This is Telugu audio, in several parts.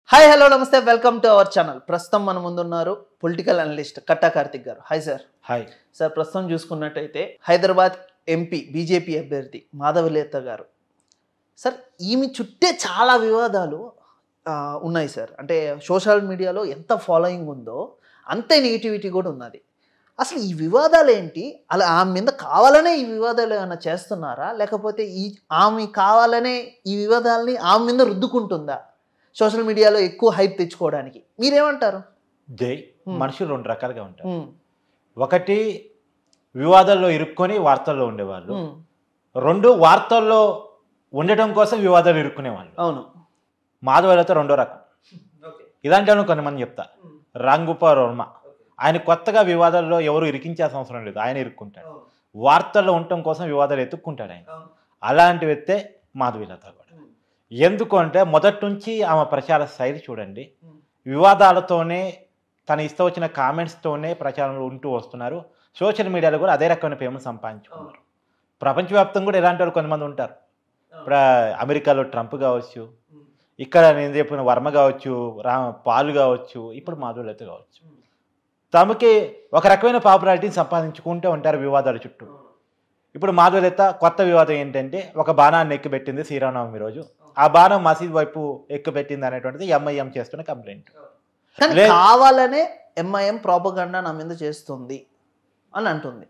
హాయ్ హలో నమస్తే వెల్కమ్ టు అవర్ ఛానల్. ప్రస్తుతం మన ముందున్నారు పొలిటికల్ అనలిస్ట్ కట్టా కార్తిక్ గారు. Hi sir. హాయ్ సార్, ప్రస్తుతం చూసుకున్నట్టయితే హైదరాబాద్ ఎంపీ బీజేపీ అభ్యర్థి మాధవీలత గారు సార్, ఈమె చుట్టే చాలా వివాదాలు ఉన్నాయి సార్. అంటే సోషల్ మీడియాలో ఎంత ఫాలోయింగ్ ఉందో అంతే నెగిటివిటీ కూడా ఉన్నది. అసలు ఈ వివాదాలు ఏంటి? అలా ఆమె మీద కావాలనే ఈ వివాదాలు ఏమైనా చేస్తున్నారా, లేకపోతే ఆమె కావాలనే ఈ వివాదాలని ఆమె మీద రుద్దుకుంటుందా సోషల్ మీడియాలో ఎక్కువ హైప్ తెచ్చుకోవడానికి? మీరేమంటారు? జై మనుషులు రెండు రకాలుగా ఉంటారు. ఒకటి వివాదాల్లో ఇరుక్కొని వార్తల్లో ఉండేవాళ్ళు, రెండు వార్తల్లో ఉండటం కోసం వివాదాలు ఇరుక్కునేవాళ్ళు. అవును. మాధవీలత రెండో రకం. ఇలాంటి కొంతమంది చెప్తా. రాంగోపాల్ వర్మ ఆయన కొత్తగా వివాదాల్లో ఎవరు ఇరికించాల్సిన అవసరం లేదు, ఆయన ఇరుక్కుంటాడు. వార్తల్లో ఉండటం కోసం వివాదాలు ఎత్తుక్కుంటాడు ఆయన. అలాంటి వ్యక్తే మాధవీలత కూడా. ఎందుకంటే మొదటి నుంచి ఆమె ప్రచార శైలి చూడండి, వివాదాలతోనే తన ఇష్టం వచ్చిన కామెంట్స్తోనే ప్రచారంలో ఉంటూ వస్తున్నారు. సోషల్ మీడియాలో కూడా అదే రకమైన ఫేమస్ సంపాదించుకున్నారు. ప్రపంచవ్యాప్తంగా కూడా ఇలాంటి వాళ్ళు కొంతమంది ఉంటారు. ఇప్పుడు అమెరికాలో ట్రంప్ కావచ్చు, ఇక్కడ నేను చెప్పిన వర్మ కావచ్చు, పాలు కావచ్చు, ఇప్పుడు మాధవీలత కావచ్చు. తమకి ఒక రకమైన పాపులారిటీని సంపాదించుకుంటూ ఉంటారు వివాదాల చుట్టూ. ఇప్పుడు మాధవీలత కొత్త వివాదం ఏంటంటే, ఒక బాణాన్ని ఎక్కుపెట్టింది శ్రీరామనవమి రోజు. ఆ బాణం మసీద్ వైపు ఎక్కుపెట్టింది అనేటువంటిది ఎంఐఎం చేస్తున్న కంప్లైంట్. కావాలనే ఎంఐఎం ప్రాపగండా నా మీద చేస్తుంది అని అంటుంది.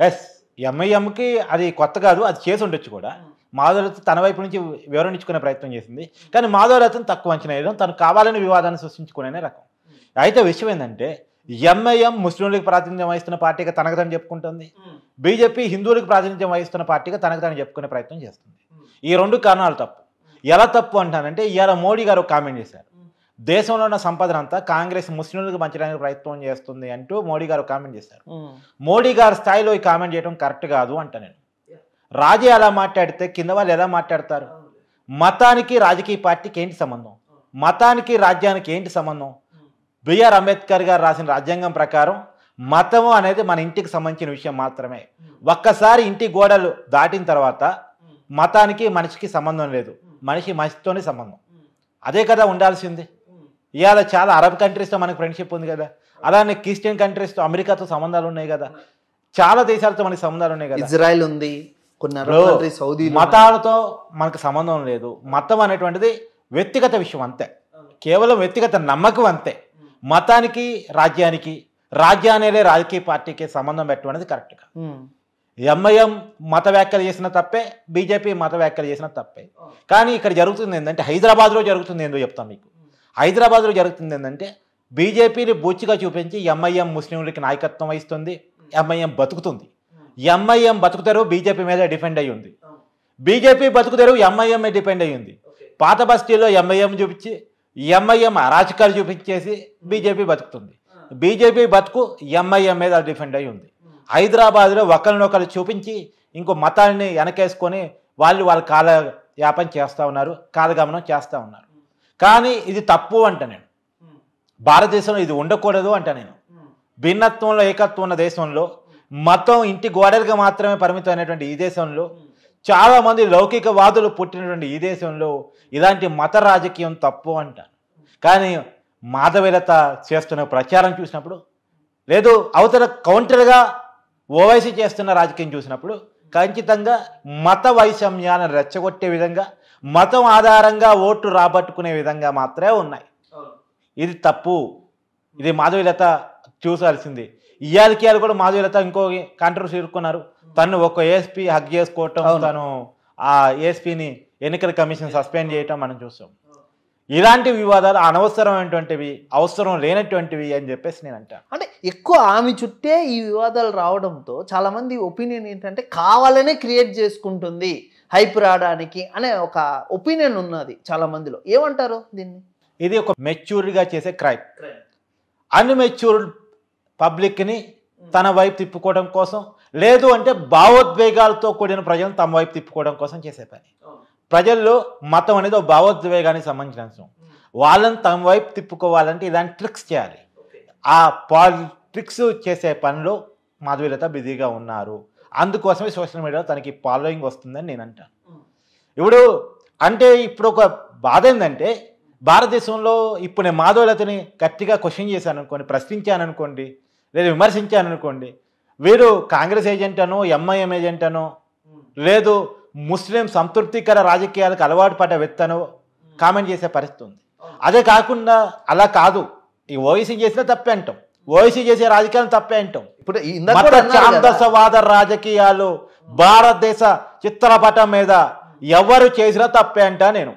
ఎస్, ఎంఐఎంకి అది కొత్త కాదు, అది చేసి ఉండొచ్చు కూడా. మాధవీలత తన వైపు నుంచి వివరణ ఇచ్చుకునే ప్రయత్నం చేసింది, కానీ మాధవీలతను తక్కువ అంచనా వేయడం, తను కావాలని వివాదాన్ని సృష్టించుకునే రకం. అయితే విషయం ఏంటంటే, ఎంఐఎం ముస్లింలకు ప్రాతినిధ్యం వహిస్తున్న పార్టీగా తనకు తను చెప్పుకుంటుంది, బీజేపీ హిందువులకు ప్రాతినిధ్యం వహిస్తున్న పార్టీగా తనకు తను చెప్పుకునే ప్రయత్నం చేస్తుంది. ఈ రెండు కారణాలు తప్పు. ఎలా తప్పు అంటానంటే, ఇవాళ మోడీ గారు కామెంట్ చేశారు, దేశంలో ఉన్న సంపదన అంతా కాంగ్రెస్ ముస్లింలకు పంచడానికి ప్రయత్నం చేస్తుంది అంటూ మోడీ గారు కామెంట్ చేశారు. మోడీ గారి స్థాయిలో ఈ కామెంట్ చేయడం కరెక్ట్ కాదు అంట నేను. రాజే అలా మాట్లాడితే కింద వాళ్ళు ఎలా మాట్లాడతారు? మతానికి రాజకీయ పార్టీకి ఏంటి సంబంధం? మతానికి రాజ్యానికి ఏంటి సంబంధం? బిఆర్ అంబేద్కర్ గారు రాసిన రాజ్యాంగం ప్రకారం మతము అనేది మన ఇంటికి సంబంధించిన విషయం మాత్రమే. ఒక్కసారి ఇంటి గోడలు దాటిన తర్వాత మతానికి మనిషికి సంబంధం లేదు, మనిషి మనిషితోనే సంబంధం. అదే కదా ఉండాల్సింది. ఇవాళ చాలా అరబ్ కంట్రీస్తో మనకు ఫ్రెండ్షిప్ ఉంది కదా, అలానే క్రిస్టియన్ కంట్రీస్తో అమెరికాతో సంబంధాలు ఉన్నాయి కదా, చాలా దేశాలతో మనకి సంబంధాలు ఉన్నాయి కదా, ఇజ్రాయెల్ ఉంది, సౌదీ. మతాలతో మనకు సంబంధం లేదు. మతం అనేటువంటిది వ్యక్తిగత విషయం అంతే, కేవలం వ్యక్తిగత నమ్మకం అంతే. మతానికి రాజ్యానికి, రాజ్యానేలే రాజకీయ పార్టీకి సంబంధం పెట్టడం అనేది కరెక్ట్గా. ఎంఐఎం మత వ్యాఖ్యలు చేసిన తప్పే, బీజేపీ మత వ్యాఖ్యలు చేసిన తప్పే. కానీ ఇక్కడ జరుగుతుంది ఏంటంటే, హైదరాబాద్లో జరుగుతుంది ఏందో చెప్తాను మీకు. హైదరాబాద్లో జరుగుతుంది ఏంటంటే, బీజేపీని బూచిగా చూపించి ఎంఐఎం ముస్లింలకి నాయకత్వం వహిస్తుంది, ఎంఐఎం బతుకుతుంది. ఎంఐఎం బతుకుతారు బీజేపీ మీద డిపెండ్ అయ్యి ఉంది, బీజేపీ బతుకుతారు ఎంఐఎం డిపెండ్ అయ్యి ఉంది. పాత బస్తీలో ఎంఐఎం చూపించి ఎంఐఎం అరాచకాలు చూపించేసి బీజేపీ బతుకుతుంది, బీజేపీ బతుకు ఎంఐఎం మీద డిపెండ్ అయ్యి ఉంది. హైదరాబాద్లో ఒకరినొకరు చూపించి ఇంకో మతాన్ని వెనకేసుకొని వాళ్ళ కాలయాపన చేస్తూ ఉన్నారు, కాలగమనం చేస్తూ ఉన్నారు. కానీ ఇది తప్పు అంట నేను. భారతదేశంలో ఇది ఉండకూడదు అంట నేను. భిన్నత్వంలో ఏకత్వం ఉన్న దేశంలో, మతం ఇంటి గోడలుగా మాత్రమే పరిమితమైనటువంటి ఈ దేశంలో, చాలామంది లౌకికవాదులు పుట్టినటువంటి ఈ దేశంలో ఇలాంటి మత రాజకీయం తప్పు అంటాను. కానీ మాధవీలత చేస్తున్న ప్రచారం చూసినప్పుడు, లేదు అవతల కౌంటర్గా ఓవైసీ చేస్తున్న రాజకీయం చూసినప్పుడు, ఖచ్చితంగా మత వైషమ్యాలను రెచ్చగొట్టే విధంగా, మతం ఆధారంగా ఓట్లు రాబట్టుకునే విధంగా మాత్రమే ఉన్నాయి. ఇది తప్పు. ఇది మాధవీలత చూసాల్సింది. ఇయాలకి కూడా మాధవీలత ఇంకో కాంట్రవర్సీ ఇరుక్కున్నారు. తను ఒక ఏఎస్పీ హక్ చేసుకోవటం, తను ఆ ఏఎస్పీని ఎన్నికల కమిషన్ సస్పెండ్ చేయటం మనం చూస్తాం. ఇలాంటి వివాదాలు అనవసరమైనటువంటివి, అవసరం లేనటువంటివి అని చెప్పేసి నేను అంటాను. అంటే ఎక్కువ ఆమె చుట్టే ఈ వివాదాలు రావడంతో చాలా మంది ఒపీనియన్ ఏంటంటే, కావాలనే క్రియేట్ చేసుకుంటుంది హైప్ రావడానికి అనే ఒక ఒపీనియన్ ఉన్నది చాలా మందిలో. ఏమంటారు దీన్ని? ఇది ఒక మెచ్యూర్డ్గా చేసే క్రైమ్. అన్మెచ్యూర్డ్ పబ్లిక్ని తన వైపు తిప్పుకోవడం కోసం, లేదు అంటే భావోద్వేగాలతో కూడిన ప్రజలను తమ వైపు తిప్పుకోవడం కోసం చేసే పని. ప్రజల్లో మతం అనేది ఒక భావోద్వేగానికి సంబంధించిన అంశం. వాళ్ళని తమ వైపు తిప్పుకోవాలంటే ఇలాంటి ట్రిక్స్ చేయాలి. ఆ ట్రిక్స్ చేసే పనిలో మాధవీలత బిజీగా ఉన్నారు. అందుకోసమే సోషల్ మీడియాలో తనకి ఫాలోయింగ్ వస్తుందని నేను అంటాను. ఇప్పుడు అంటే ఇప్పుడు ఒక బాధ ఏంటంటే, భారతదేశంలో ఇప్పుడు నేను మాధవలతని గట్టిగా క్వశ్చన్ చేశాను అనుకోండి, ప్రశ్నించాను అనుకోండి, లేదా విమర్శించాను అనుకోండి, వీడు కాంగ్రెస్ ఏజెంట్ అనో ఎంఐఎం ఏజెంట్ అనో లేదు ముస్లిం సంతృప్తికర రాజకీయాలకు అలవాటు పడ్డ వ్యక్తనో కామెంట్ చేసే పరిస్థితి ఉంది. అదే కాకుండా అలా కాదు, ఈ ఓవైసీ చేసినా తప్పే అంటాం, ఓవైసీ చేసే రాజకీయాలను తప్పే అంటాం. ఇప్పుడు మత ఛాందసవాద రాజకీయాలు భారతదేశ చిత్రపటం మీద ఎవరు చేసినా తప్పే అంటా నేను.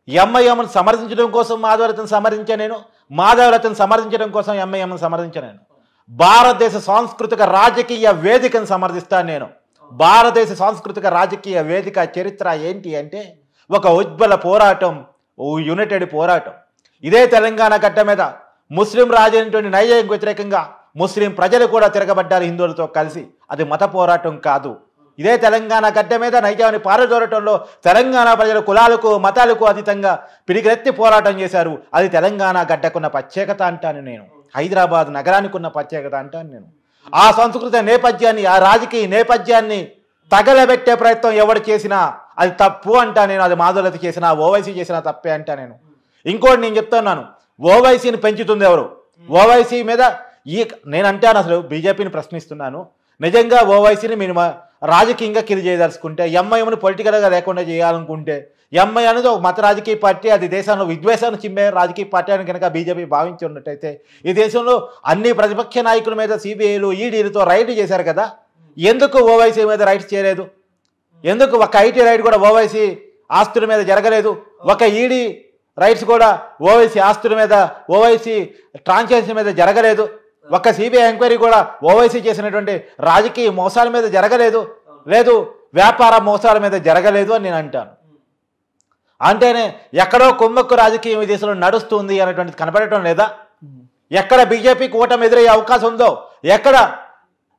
ఎంఐఎంను సమర్థించడం కోసం మాధవలతను సమర్థించా నేను, మాధవలతను సమర్థించడం కోసం ఎంఐఎంను సమర్థించా నేను. భారతదేశ సాంస్కృతిక రాజకీయ వేదికను సమర్థిస్తాను నేను. భారతదేశ సాంస్కృతిక రాజకీయ వేదిక చరిత్ర ఏంటి అంటే ఒక ఉజ్వల పోరాటం, ఓ యునైటెడ్ పోరాటం. ఇదే తెలంగాణ గడ్డ మీద ముస్లిం రాజైనటువంటి నైజాంకు వ్యతిరేకంగా ముస్లిం ప్రజలు కూడా తిరగబడ్డారు హిందువులతో కలిసి. అది మత పోరాటం కాదు. ఇదే తెలంగాణ గడ్డ మీద నైజాన్ని పారదోరటంలో తెలంగాణ ప్రజలు కులాలకు మతాలకు అతీతంగా పిడిగిరెత్తి పోరాటం చేశారు. అది తెలంగాణ గడ్డకున్న ప్రత్యేకత అంటాను నేను, హైదరాబాద్ నగరానికి ఉన్న ప్రత్యేకత అంటాను నేను. ఆ సంస్కృతి నేపథ్యాన్ని, ఆ రాజకీయ నేపథ్యాన్ని తగలబెట్టే ప్రయత్నం ఎవరు చేసినా అది తప్పు అంటా నేను. అది మాధవలత చేసినా ఓవైసీ చేసినా తప్పే అంటా నేను. ఇంకోటి నేను చెప్తున్నాను, ఓవైసీని పెంచుతుంది ఎవరు? ఓవైసీ మీద నేను అంటాను, అసలు బీజేపీని ప్రశ్నిస్తున్నాను. నిజంగా ఓవైసీని మీరు రాజకీయంగా కిల్ చేయదలుచుకుంటే, ఎంఐఎంను పొలిటికల్గా లేకుండా చేయాలనుకుంటే, ఎంఐ అనేది ఒక మత రాజకీయ పార్టీ, అది దేశంలో విద్వేషాన్ని చిమ్మే రాజకీయ పార్టీ అని కనుక బీజేపీ భావించి ఉన్నట్టయితే ఈ దేశంలో అన్ని ప్రతిపక్ష నాయకుల మీద సిబిఐలు ఈడీలతో రైడ్ చేశారు కదా, ఎందుకు ఓవైసీ మీద రైడ్స్ చేయలేదు? ఎందుకు ఒక ఐటీ రైడ్ కూడా ఓవైసీ ఆస్తుల మీద జరగలేదు? ఒక ఈడీ రైట్స్ కూడా ఓవైసీ ఆస్తుల మీద, ఓవైసీ ట్రాన్సాక్షన్ మీద జరగలేదు? ఒక సిబిఐ ఎంక్వైరీ కూడా ఓవైసీ చేసినటువంటి రాజకీయ మోసాల మీద జరగలేదు, లేదు వ్యాపార మోసాల మీద జరగలేదు అని నేను అంటాను. అంటేనే ఎక్కడో కుమ్మక్కు రాజకీయం ఈ దేశంలో నడుస్తుంది అనేటువంటిది కనపడటం లేదా? ఎక్కడ బీజేపీకి ఓటమి ఎదురయ్యే అవకాశం ఉందో, ఎక్కడ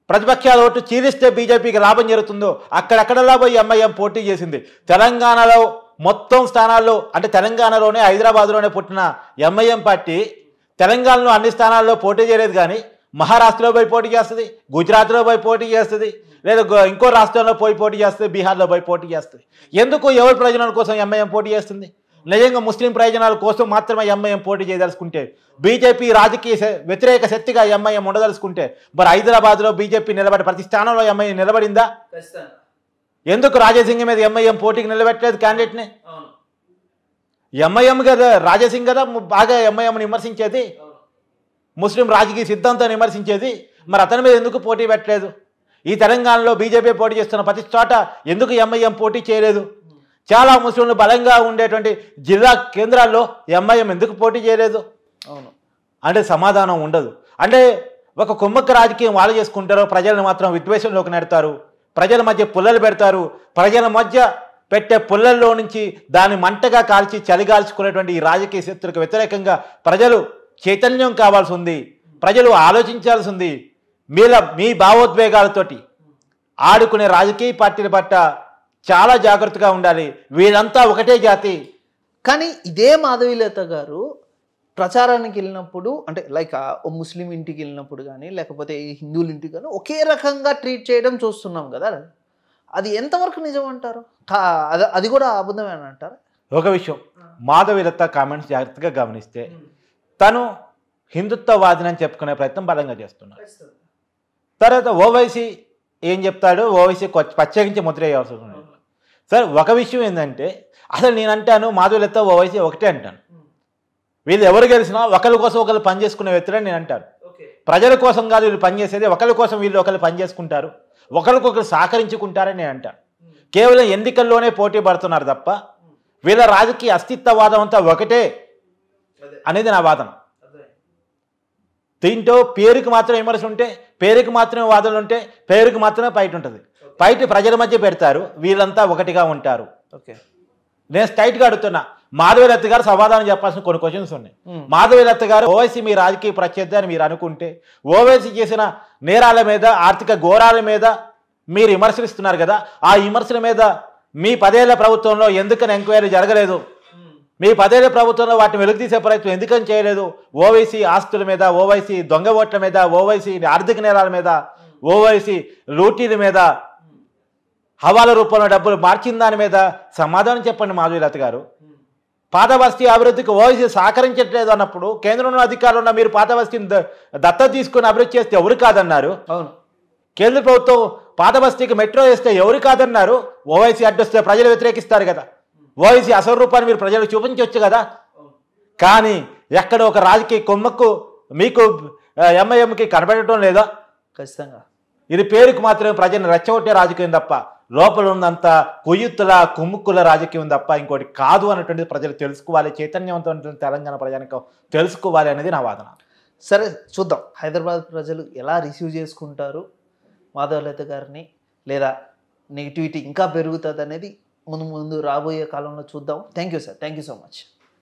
ప్రతిపక్షాల ఓటు చీలిస్తే బీజేపీకి లాభం జరుగుతుందో అక్కడెక్కడలా పోయి ఎంఐఎం పోటీ చేసింది. తెలంగాణలో మొత్తం స్థానాల్లో, అంటే తెలంగాణలోనే హైదరాబాద్లోనే పుట్టిన ఎంఐఎం పార్టీ తెలంగాణలో అన్ని స్థానాల్లో పోటీ చేయలేదు, కానీ మహారాష్ట్రలో పోయి పోటీ చేస్తుంది, గుజరాత్లో పోయి పోటీ చేస్తుంది, లేదా ఇంకో రాష్ట్రంలో పోయి పోటీ చేస్తుంది, బీహార్లో పోయి పోటీ చేస్తుంది. ఎందుకు? ఎవరి ప్రయోజనాల కోసం ఎంఐఎం పోటీ చేస్తుంది? నిజంగా ముస్లిం ప్రయోజనాల కోసం మాత్రమే ఎంఐఎం పోటీ చేయదలుచుకుంటే, బీజేపీ రాజకీయ వ్యతిరేక శక్తిగా ఎంఐఎం ఉండదలుచుకుంటే, మరి హైదరాబాద్లో బీజేపీ నిలబడి ప్రతి స్థానంలో ఎంఐఎం నిలబడిందా? ఎందుకు రాజాసింగ్ మీద ఎంఐఎం పోటీకి నిలబెట్టలేదు క్యాండిడేట్ని? ఎంఐఎం కదా, రాజాసింగ్ కదా బాగా ఎంఐఎంని విమర్శించేది, ముస్లిం రాజకీయ సిద్ధాంతాన్ని విమర్శించేది. మరి అతని మీద ఎందుకు పోటీ పెట్టలేదు? ఈ తెలంగాణలో బీజేపీ పోటీ చేస్తున్న ప్రతి చోట ఎందుకు ఎంఐఎం పోటీ చేయలేదు? చాలా ముస్లింలు బలంగా ఉండేటువంటి జిల్లా కేంద్రాల్లో ఎంఐఎం ఎందుకు పోటీ చేయలేదు? అవును అంటే సమాధానం ఉండదు. అంటే ఒక కుమ్మక్క రాజకీయం వాళ్ళు చేసుకుంటారో, ప్రజలను మాత్రం విద్వేషంలోకి నెడతారు, ప్రజల మధ్య పుల్లలు పెడతారు, ప్రజల మధ్య పెట్టే పుల్లల్లో నుంచి దాన్ని మంటగా కాల్చి చలిగాల్చుకునేటువంటి ఈ రాజకీయ శక్తులకు వ్యతిరేకంగా ప్రజలు చైతన్యం కావాల్సి ఉంది, ప్రజలు ఆలోచించాల్సి ఉంది. మీ భావోద్వేగాలతోటి ఆడుకునే రాజకీయ పార్టీల పట్ల చాలా జాగ్రత్తగా ఉండాలి. వీళ్ళంతా ఒకటే జాతి. కానీ ఇదే మాధవీలత గారు ప్రచారానికి వెళ్ళినప్పుడు, అంటే లైక్ ఓ ముస్లిం ఇంటికి వెళ్ళినప్పుడు కానీ లేకపోతే హిందువుల ఇంటికి కానీ ఒకే రకంగా ట్రీట్ చేయడం చూస్తున్నాం కదా, అది ఎంతవరకు నిజం అంటారు? అది కూడా అబద్ధమే అని అంటారు? ఒక విషయం, మాధవీలత కామెంట్స్ జాగ్రత్తగా గమనిస్తే తను హిందుత్వవాదిని అని చెప్పుకునే ప్రయత్నం బలంగా చేస్తున్నారు. తర్వాత ఓవైసీ ఏం చెప్తాడు? ఓవైసీ ప్రత్యేకించి ముద్ర వేయాల్సి ఉంది. సరే, ఒక విషయం ఏంటంటే అసలు నేను అంటాను మాధవీలత ఓవైసీ ఒకటే అంటాను. వీళ్ళు ఎవరు గెలిచినా ఒకరి కోసం ఒకరు పనిచేసుకునే వ్యక్తులని నేను అంటాను. ప్రజల కోసం కాదు వీళ్ళు పనిచేసేది, ఒకరి కోసం వీళ్ళు ఒకరు పనిచేసుకుంటారు, ఒకరికొకరు సహకరించుకుంటారని నేను అంటాను. కేవలం ఎన్నికల్లోనే పోటీ పడుతున్నారు తప్ప వీళ్ళ రాజకీయ అస్తిత్వవాదం అంతా ఒకటే అనేది నా వాదన. దీంట్లో పేరుకి మాత్రం విమర్శలు ఉంటే, పేరుకి మాత్రమే వాదనలు ఉంటే, పేరుకి మాత్రమే ఫైట్ ఉంటుంది. ఫైట్ ప్రజల మధ్య పెడతారు, వీళ్ళంతా ఒకటిగా ఉంటారు. ఓకే, నేను స్ట్రైట్గా అడుగుతున్నా, మాధవీలత గారు సమాధానం చెప్పాల్సిన కొన్ని క్వశ్చన్స్ ఉన్నాయి. మాధవీలత గారు ఓవైసీ మీ రాజకీయ ప్రత్యర్థి అని మీరు అనుకుంటే, ఓవైసీ చేసిన నేరాల మీద, ఆర్థిక ఘోరాల మీద మీరు విమర్శిస్తున్నారు కదా, ఆ విమర్శల మీద మీ 10 ఏళ్ల ప్రభుత్వంలో ఎందుకని ఎంక్వైరీ జరగలేదు? మీ 10 ఏళ్ల ప్రభుత్వంలో వాటిని వెలుగుతీసే ప్రయత్నం ఎందుకని చేయలేదు? ఓవైసీ ఆస్తుల మీద, ఓవైసీ దొంగ ఓట్ల మీద, ఓవైసీ ఆర్థిక నేరాల మీద, ఓవైసీ లూటీల మీద, హవాలా రూపంలో డబ్బులు మార్చిన దాని మీద సమాధానం చెప్పండి మాధవీలత గారు. పాత బస్తీ అభివృద్ధికి ఓవైసీ సహకరించట్లేదు అన్నప్పుడు కేంద్రంలో అధికారులు ఉన్న మీరు పాత బస్తీని దత్తత తీసుకుని అభివృద్ధి చేస్తే ఎవరు కాదన్నారు? అవును. కేంద్ర ప్రభుత్వం పాత బస్తీకి మెట్రో వేస్తే ఎవరు కాదన్నారు? ఓవైసీ అడ్డొస్తే ప్రజలు వ్యతిరేకిస్తారు కదా. ఓవైసీ అసలు రూపాన్ని మీరు ప్రజలకు చూపించవచ్చు కదా. కానీ ఎక్కడ ఒక రాజకీయ కొమ్మక్కు మీకు ఎంఐఎంకి కనబడటం లేదా? ఖచ్చితంగా ఇది పేరుకు మాత్రమే ప్రజలను రెచ్చగొట్టే రాజకీయం తప్ప లోపల ఉన్నంత కొయ్యుత్తుల కుమ్ముక్కుల రాజకీయం తప్ప ఇంకోటి కాదు అన్నటువంటిది ప్రజలు తెలుసుకోవాలి. చైతన్యవంతమైన తెలంగాణ ప్రజానికం తెలుసుకోవాలి అనేది నా వాదన. సరే చూద్దాం హైదరాబాద్ ప్రజలు ఎలా రిసీవ్ చేసుకుంటారు మాధవలత గారిని, లేదా నెగిటివిటీ ఇంకా పెరుగుతుంది అనేది ముందు రాబోయే కాలంలో చూద్దాం. Thank you sir, thank you so much.